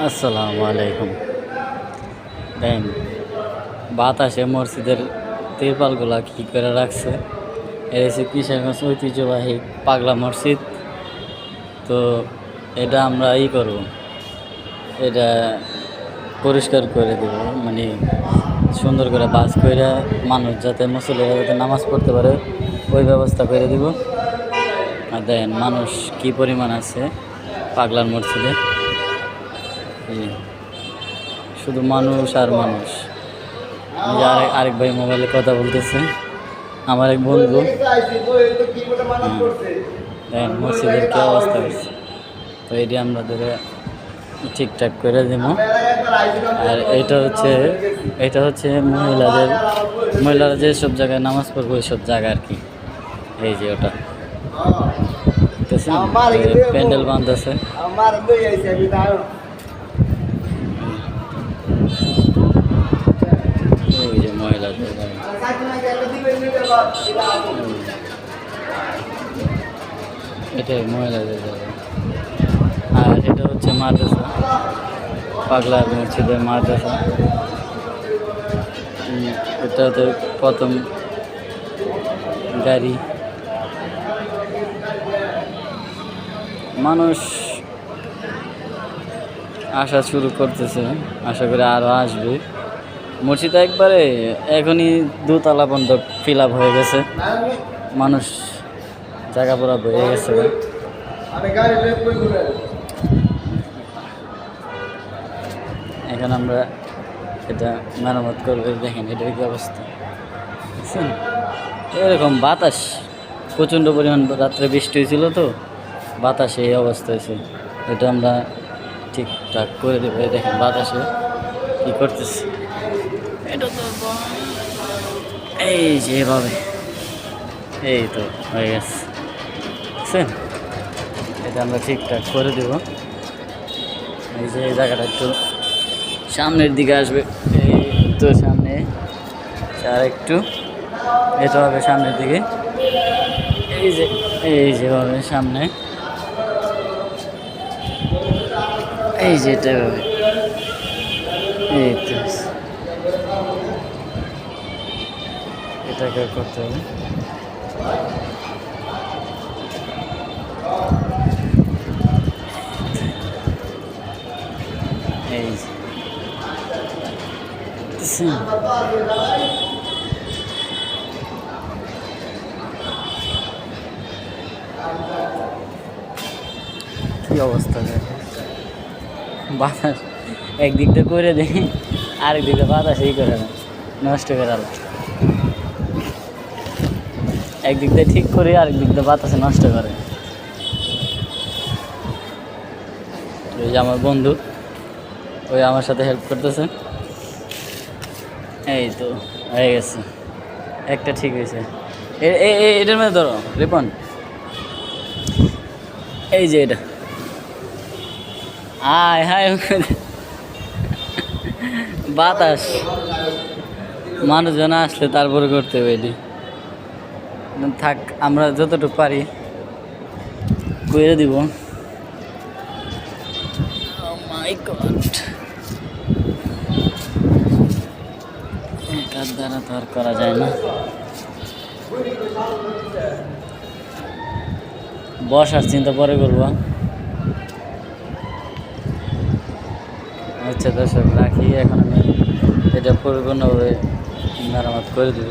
আসসালামু আলাইকুম। দেখেন বাতাসে মসজিদের তিরপালগুলা কী করে রাখছে। এর হচ্ছে কিশোরগঞ্জ ঐতিহ্যবাহী পাগলা মসজিদ। তো এটা আমরা করব, এটা পরিষ্কার করে দেব, মানে সুন্দর করে বাস করে মানুষ যাতে মুসল্লিরা যাতে নামাজ পড়তে পারে ওই ব্যবস্থা করে দিব। আর দেখেন মানুষ কি পরিমাণ আছে পাগলার মসজিদে, শুধু মানুষ আর মানুষ। আরেক ভাই মোবাইলে কথা বলতেছে, আমার এক বন্ধু। দেখেন মসজিদের কি অবস্থা হয়েছে। তো এটি আমরা ধরে ঠিকঠাক করে দেব। আর এটা হচ্ছে মহিলারা যেসব জায়গায় নামাজ পড়বে ওই সব জায়গা আর কি। এই যে ওটা প্যান্ডেল বাঁধ আছে। ওই যে মহিলাদের এটাই মহিলাদের জায়গা। আর এটা হচ্ছে মাদ্রাসা, পাগলা মসজিদের মাদ্রাসা। এটাতে প্রথম গাড়ি, মানুষ আসা শুরু করতেছে, আশা করি আরও আসবে। মসজিদ একবারে এখনই দোতলা পর্যন্ত ফিল আপ হয়ে গেছে, মানুষ জায়গা পুরা হয়ে গেছে। এখন আমরা এটা মেরামত করবো। দেখেন এটার কি অবস্থা, বুঝছেন? এরকম বাতাস, প্রচণ্ড পরিমাণ রাত্রে বৃষ্টি হয়েছিল, তো বাতাসে এই অবস্থা হয়েছে। এটা আমরা ঠিকঠাক করে দেবো। দেখেন বাতাসে কী করতেছে। এটা তো এই যে এভাবে, এই তো হয়ে গেছে, বুঝছেন? এটা আমরা ঠিকঠাক করে দেব। এই যে এই জায়গাটা একটু সামনের দিকে আসবে, এই তো সামনে আর একটু এটা হবে সামনের দিকে। এই যে হবে সামনে, এই যে এটা হবে, এই তো এটাকে করতে হবে। এই কি অবস্থা, বাতাস একদিকটা করে দেখি, আরেক দিকে বাতাস এই করে না, নষ্ট করে আলো। একদিক দিয়ে ঠিক করে আরেক দিক দিয়ে বাতাসে নষ্ট করে। এই যে আমার বন্ধু, ওই আমার সাথে হেল্প করতেছে। এই তো হয়ে গেছে, একটা ঠিক হয়েছে। এটার মধ্যে ধরো রিপন, এই যে এটা আয় হায় বাতাস, মানুষজন আসলে তারপরে করতে হবে। এটি থাক, আমরা যতটুকু পারি করে দিব। একার দ্বারা তো আর করা যায় না। বসার চিন্তা পরে করবো। আচ্ছা দর্শক রাখি, এখন আমি এটা পরিপূর্ণভাবে মেরামত করে দিব।